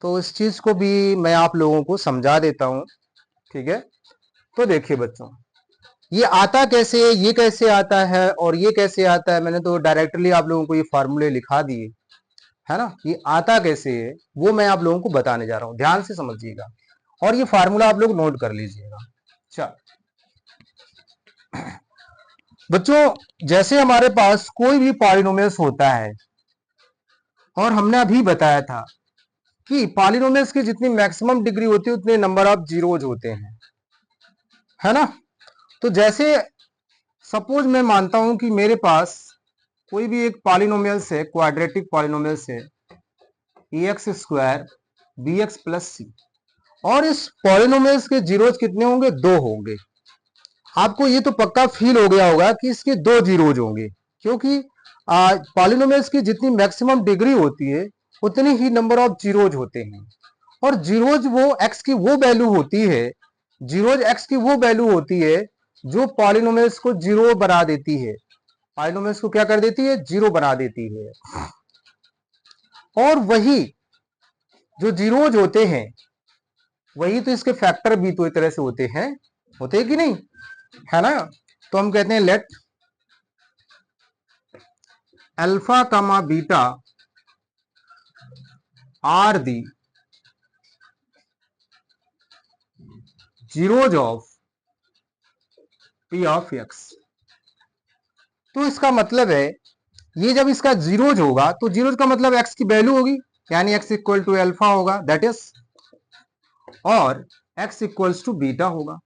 तो इस चीज को भी मैं आप लोगों को समझा देता हूं. ठीक है, तो देखिए बच्चों ये आता कैसे है, ये कैसे आता है और ये कैसे आता है. मैंने तो डायरेक्टली आप लोगों को ये फार्मूले लिखा दिए है ना. ये आता कैसे है वो मैं आप लोगों को बताने जा रहा हूं. ध्यान से समझिएगा और ये फार्मूला आप लोग नोट कर लीजिएगा. चल बच्चों जैसे हमारे पास कोई भी पॉलिनोमियल्स होता है और हमने अभी बताया था कि पॉलिनोमियल्स की जितनी मैक्सिमम डिग्री होती है उतने नंबर ऑफ जीरोज होते हैं, है ना. तो जैसे सपोज मैं मानता हूं कि मेरे पास कोई भी एक पॉलिनोमियल्स है, क्वाड्रेटिक पॉलिनोमियल्स है ax स्क्वायर bx प्लस सी, और इस पॉलिनोमियल्स के जीरोज कितने होंगे? 2 होंगे. आपको ये तो पक्का फील हो गया होगा कि इसके 2 जीरोज होंगे, क्योंकि पॉलिनोमियल्स की जितनी मैक्सिमम डिग्री होती है उतने ही नंबर ऑफ जीरोज होते हैं। और जीरोज वो एक्स की वो वैल्यू होती है, जीरोज एक्स की वो वैल्यू होती है जो पॉलिनोमियल्स को जीरो बना देती है, पॉलिनोमियल्स को क्या कर देती है, जीरो बना देती है। और वही जो जीरोज होते हैं वही तो इसके फैक्टर भी तो एक तरह से होते हैं, होते हैं कि नहीं, है ना। तो हम कहते हैं let alpha comma beta are the zeros of P of X. तो इसका मतलब है ये जब इसका जीरोज होगा तो जीरोज का मतलब एक्स की वैल्यू होगी, यानी एक्स इक्वल टू अल्फा होगा दैट इज, और एक्स इक्वल्स टू बीटा होगा।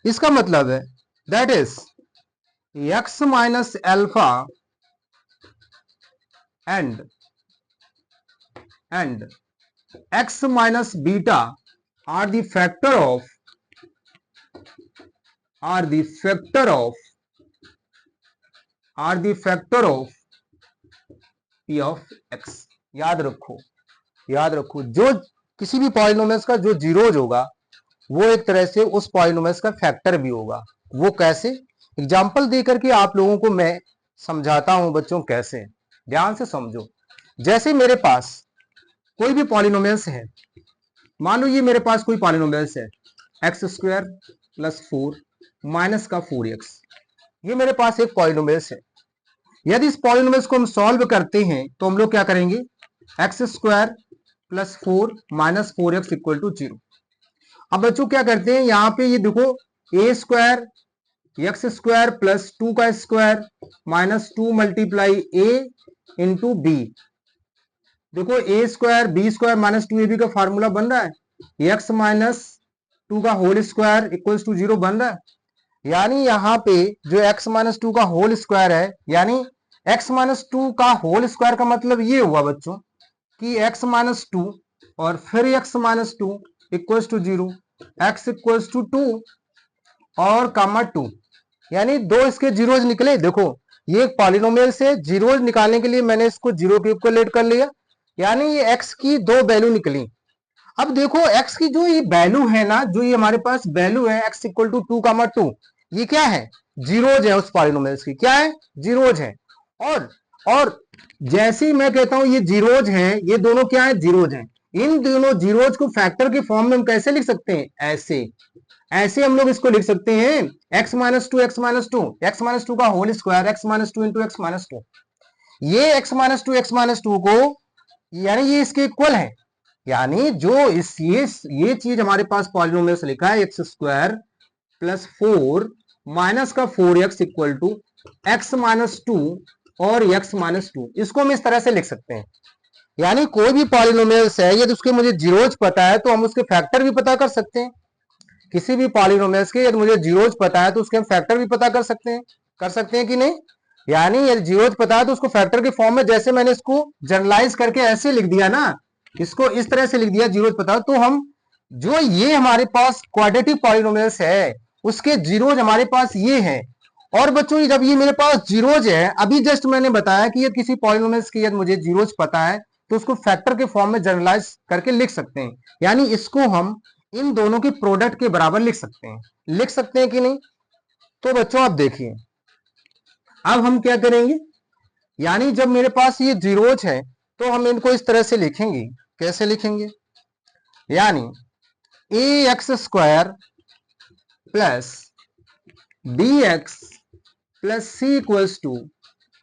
इसका मतलब है that is x minus alpha and x minus beta are the factor of p of x। याद रखो, याद रखो, जो किसी भी पॉलिनोमियल्स का जो जीरोज होगा वो एक तरह से उस पॉलिनोमियल्स का फैक्टर भी होगा। वो कैसे, एग्जांपल देकर के आप लोगों को मैं समझाता हूं बच्चों, कैसे, ध्यान से समझो। जैसे मेरे पास कोई भी पॉलिनोमियल्स है, मान लो ये मेरे पास कोई पॉलिनोमियल्स है एक्स स्क्वायर प्लस 4 माइनस का 4x, ये मेरे पास एक पॉलिनोमियल्स है। यदि इस पॉलिनोमियल्स को हम सॉल्व करते हैं तो हम लोग क्या करेंगे, X square plus 4 minus 4x equal to 0। अब बच्चों क्या करते हैं, यहाँ पे ये देखो A square X square plus 2 का square minus 2 multiply A into B. देखो A square B square minus 2ab का फार्मूला बन रहा है, एक्स माइनस 2 का होल स्क्वायर इक्वल्स टू 0 बन रहा है। यानी यहाँ पे जो x माइनस 2 का होल स्क्वायर है, यानी x माइनस 2 का होल स्क्वायर का मतलब ये हुआ बच्चों कि x माइनस 2 और फिर x minus 2 equals to 0, x equals to 2 और कामा 2, यानी दो इसके जीरोज निकले। देखो ये एक पॉलिनोमियल से जीरोज निकालने के लिए मैंने इसको जीरो के इक्वलेट कर लिया, यानी ये x की दो वैल्यू निकली। अब देखो x की जो ये वैल्यू है ना, जो ये हमारे पास वैल्यू है x इक्वल टू 2 कामा 2, ये क्या है, जीरोज है उस पॉलिनोमियल्स की, क्या है, जीरोज है। और जैसे ही मैं कहता हूं ये जीरोज हैं, ये दोनों क्या है, जीरोज हैं। इन दोनों जीरोज को फैक्टर के फॉर्म में हम कैसे लिख सकते हैं, ऐसे, ऐसे हम लोग इसको लिख सकते हैं x minus two X minus two, X minus two का whole square x minus two into X minus two. ये x माइनस टू को, यानी ये इसके इक्वल है, यानी जो इस ये चीज हमारे पास पॉलिनोमियल से लिखा है एक्स स्क्वायर प्लस 4 माइनस का 4x equal to X minus 2 और x माइनस 2, इसको हम इस तरह से लिख सकते हैं। यानी कोई भी पॉलिनोमियल्स है यदि उसके मुझे जीरोज पता है तो हम उसके फैक्टर भी पता कर सकते हैं। किसी भी पॉलिनोमियल्स के यदि मुझे जीरोज पता है तो उसके हम फैक्टर भी पता कर सकते हैं कि नहीं। यानी यदि जीरोज पता है तो उसको फैक्टर के फॉर्म में, जैसे मैंने इसको जनरलाइज करके ऐसे लिख दिया ना, इसको इस तरह से लिख दिया जीरोज पता, तो हम जो ये हमारे पास क्वाड्रेटिक पॉलिनोमियल्स है उसके जीरोज हमारे पास ये है। और बच्चों जब ये मेरे पास जीरोज है, अभी जस्ट मैंने बताया कि ये किसी पॉलिनोमियल्स की यदि मुझे जीरोज पता है तो उसको फैक्टर के फॉर्म में जनरलाइज करके लिख सकते हैं, यानी इसको हम इन दोनों के प्रोडक्ट के बराबर लिख सकते हैं कि नहीं। तो बच्चों आप देखिए अब हम क्या करेंगे, यानी जब मेरे पास ये जीरोज है तो हम इनको इस तरह से लिखेंगे, कैसे लिखेंगे, यानी A X square plus B X plus C equals to,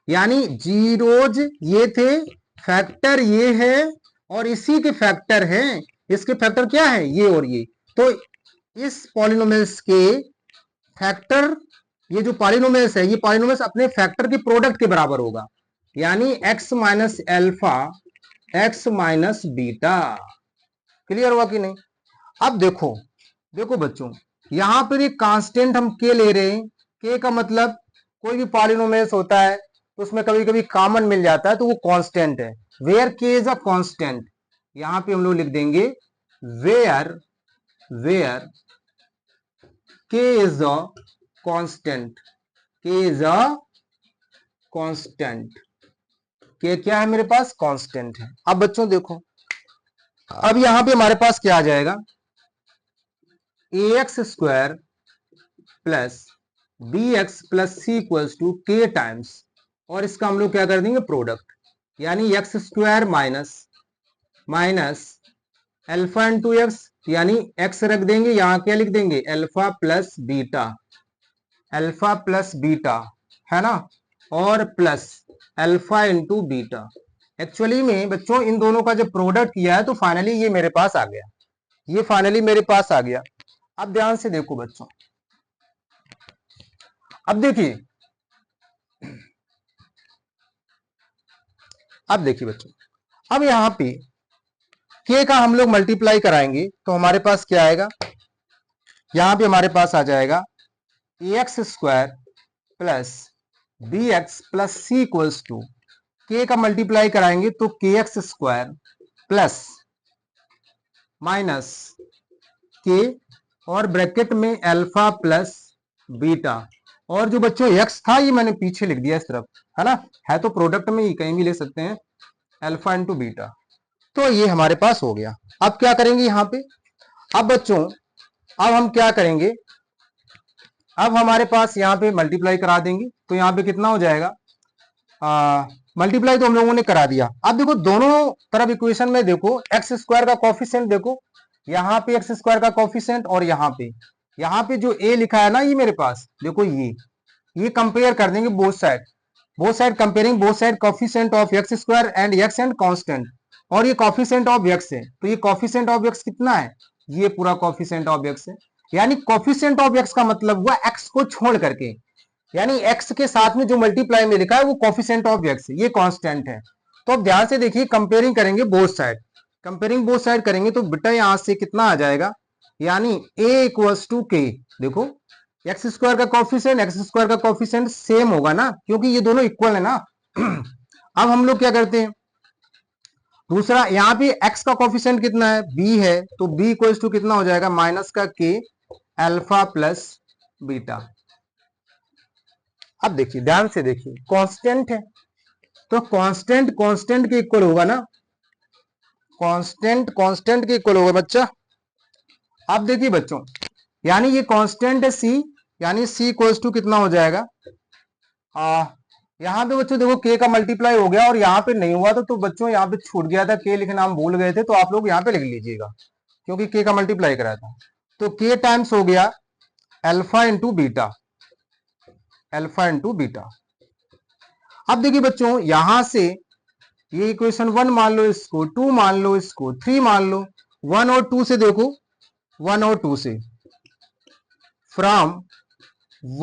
यानी जीरोज ये थे, फैक्टर ये है और इसी के फैक्टर हैं, इसके फैक्टर क्या है, ये और ये। तो इस पॉलिनोमियल्स के फैक्टर, ये जो पॉलिनोमियल्स है ये पॉलिनोमियल्स अपने फैक्टर के प्रोडक्ट के बराबर होगा, यानी x minus alpha x minus beta. Clear हुआ कि नहीं। अब देखो, देखो बच्चों यहां पर एक कांस्टेंट हम k ले रहे हैं, k का मतलब कोई भी पॉलिनोमियल्स होता है तो उसमें कभी कभी कॉमन मिल जाता है तो वो कांस्टेंट है, where k is a constant. यहां पे हम लोग लिख देंगे where k is a constant, k is a constant, के क्या है मेरे पास, कांस्टेंट है। अब बच्चों देखो, अब यहां पे हमारे पास क्या आ जाएगा, ax square plus B X plus C equals to K times, और इसका हम लोग क्या कर देंगे, प्रोडक्ट, यानी X square minus minus alpha into X, यानी एक्स रख देंगे, यहां क्या लिख देंगे, alpha plus beta, alpha plus beta, है ना, और plus alpha into beta. Actually में बच्चों इन दोनों का जब प्रोडक्ट किया है तो फाइनली ये मेरे पास आ गया, ये फाइनली मेरे पास आ गया। अब ध्यान से देखो बच्चों, अब देखिए, अब देखिए बच्चों, अब यहां पे के का हम लोग मल्टीप्लाई कराएंगे तो हमारे पास क्या आएगा, यहां पे हमारे पास आ जाएगा A X square plus B X plus C equals to, के का मल्टीप्लाई कराएंगे तो के एक्स स्क्वायर प्लस माइनस के और ब्रैकेट में अल्फा प्लस बीटा, और जो बच्चों एक्स था ये मैंने पीछे लिख दिया इस तरफ, है ना, है तो प्रोडक्ट में ही, कहीं भी ले सकते हैं, अल्फा इंटू बीटा। तो ये हमारे पास हो गया। अब क्या करेंगे यहाँ पे, अब बच्चों अब हम क्या करेंगे, अब हमारे पास यहाँ पे मल्टीप्लाई करा देंगे तो यहाँ पे कितना हो जाएगा, मल्टीप्लाई तो हम लोगों ने करा दिया। अब देखो दोनों तरफ इक्वेशन में देखो एक्स स्क्वायर का कोफिशिएंट देखो, यहाँ पे एक्स स्क्वायर का कोफिशिएंट और यहाँ पे जो ए लिखा है ना, ये मेरे पास देखो, ये कंपेयर कर देंगे both side comparing both side coefficient of X square and x and constant, और ये कोफिशिएंट ऑफ एक्स है, तो ये कोफिशिएंट ऑफ एक्स कितना है, ये पूरा कोफिशिएंट ऑफ एक्स है, यानी कोफिशिएंट ऑफ एक्स का मतलब हुआ एक्स को छोड़ करके, यानी एक्स के साथ में जो मल्टीप्लाई में लिखा है वो कोफिशिएंट ऑफ एक्स, ये कांस्टेंट है। तो अब ध्यान से देखिए, कंपेयरिंग करेंगे both side, comparing both side करेंगे तो बेटा यहां से कितना आ जाएगा, यानी a इक्वल्स टू के, देखो एक्स स्क्वायर का कोफिशिएंट एक्स स्क्वायर का कोफिशिएंट सेम होगा ना, क्योंकि ये दोनों इक्वल है ना। अब हम लोग क्या करते हैं, दूसरा यहाँ पे x का कोफिशिएंट कितना है, b है, तो b इक्वल्स टू कितना हो जाएगा, माइनस का k अल्फा प्लस बीटा। अब देखिए ध्यान से देखिए, कांस्टेंट है तो कांस्टेंट कांस्टेंट के इक्वल होगा ना, कांस्टेंट कांस्टेंट के इक्वल होगा बच्चा। अब देखिए बच्चों, यानी ये कांस्टेंट है c, यानी c इक्वल्स टू कितना हो जाएगा, यहाँ पे बच्चों देखो k का मल्टीप्लाई हो गया और यहाँ पे नहीं हुआ तो बच्चों यहाँ पे छूट गया था, k लिखना हम भूल गए थे, तो आप लोग यहाँ पे लिख लीजिएगा क्योंकि k का मल्टीप्लाई करा था। तो k टाइम्स हो गया alpha into beta, alpha into beta. अब देखिए बच्चों, यहां से ये इक्वेशन 1 मान लो, इसको 2 मान लो, इसको 3 मान लो, 1 और 2 से देखो, 1 और 2 से, फ्रॉम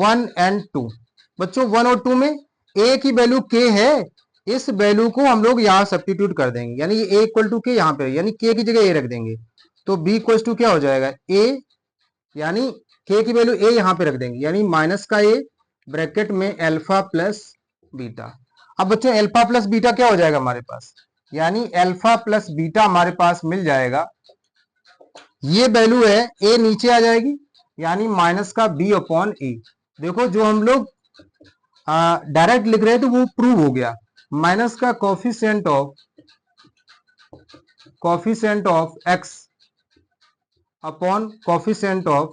1 एंड 2, बच्चों 1 और 2 में a की वैल्यू k है, इस वैल्यू को हम लोग यहां सब्स्टिट्यूट कर देंगे, यानी ये a इक्वल टू k यहाँ पे, यानी k की जगह a रख देंगे, तो b इक्वल टू क्या हो जाएगा, a, यानी k की वैल्यू a यहाँ पे रख देंगे, यानी माइनस का a ब्रैकेट में अल्फा प्लस बीटा। अब बच्चों अल्फा प्लस बीटा क्या हो जाएगा हमारे पास, यानी अल्फा प्लस बीटा हमारे पास मिल जाएगा, ये वैल्यू है a नीचे आ जाएगी, यानी माइनस का b अपॉन ए। देखो जो हम लोग डायरेक्ट लिख रहे थे वो प्रूव हो गया, माइनस का coefficient of x upon coefficient of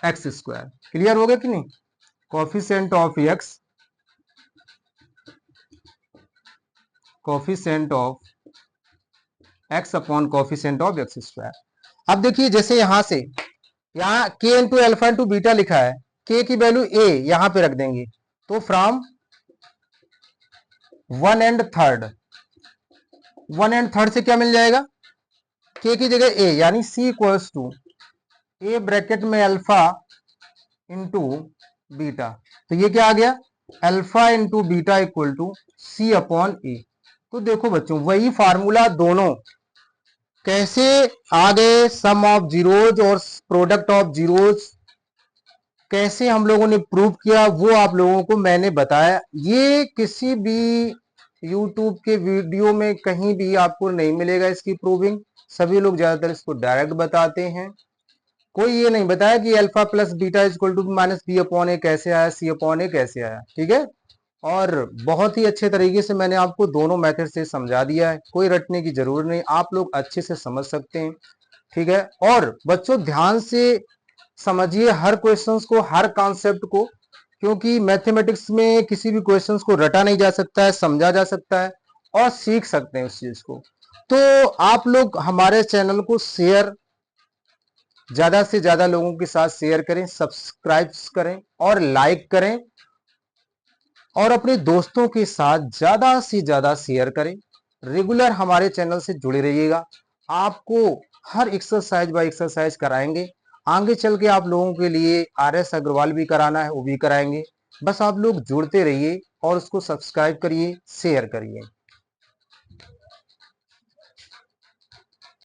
X square. Clear हो गया कि नहीं, coefficient of x upon coefficient of X square. अब देखिए जैसे यहां से, यहाँ k into alpha into beta लिखा है, k की वैल्यू a यहां पे रख देंगे, तो फ्रॉम 1 एंड थर्ड से क्या मिल जाएगा, k की जगह a, यानी c equals to a bracket में अल्फा इंटू बीटा, तो ये क्या आ गया, alpha into beta equal to C upon A. तो देखो बच्चों वही फार्मूला दोनों कैसे आ गए, सम ऑफ जीरोज और प्रोडक्ट ऑफ जीरोज कैसे हम लोगों ने प्रूव किया, वो आप लोगों को मैंने बताया। ये किसी भी यूट्यूब के वीडियो में कहीं भी आपको नहीं मिलेगा इसकी प्रूविंग, सभी लोग ज्यादातर इसको डायरेक्ट बताते हैं, कोई ये नहीं बताया कि alpha plus beta equal to minus B upon A कैसे आया, सी अपॉन ए कैसे आया। ठीक है, और बहुत ही अच्छे तरीके से मैंने आपको दोनों मेथड से समझा दिया है, कोई रटने की जरूरत नहीं, आप लोग अच्छे से समझ सकते हैं। ठीक है, और बच्चों ध्यान से समझिए हर क्वेश्चंस को, हर कॉन्सेप्ट को, क्योंकि मैथमेटिक्स में किसी भी क्वेश्चंस को रटा नहीं जा सकता है, समझा जा सकता है और सीख सकते हैं उस चीज को। तो आप लोग हमारे चैनल को शेयर, ज्यादा से ज्यादा लोगों के साथ शेयर करें, सब्सक्राइब करें और लाइक करें, और अपने दोस्तों के साथ ज्यादा से ज्यादा शेयर करें। रेगुलर हमारे चैनल से जुड़े रहिएगा, आपको हर एक्सरसाइज बाय एक्सरसाइज कराएंगे। आगे चल के आप लोगों के लिए RS अग्रवाल भी कराना है, वो भी कराएंगे। बस आप लोग जुड़ते रहिए और उसको सब्सक्राइब करिए, शेयर करिए।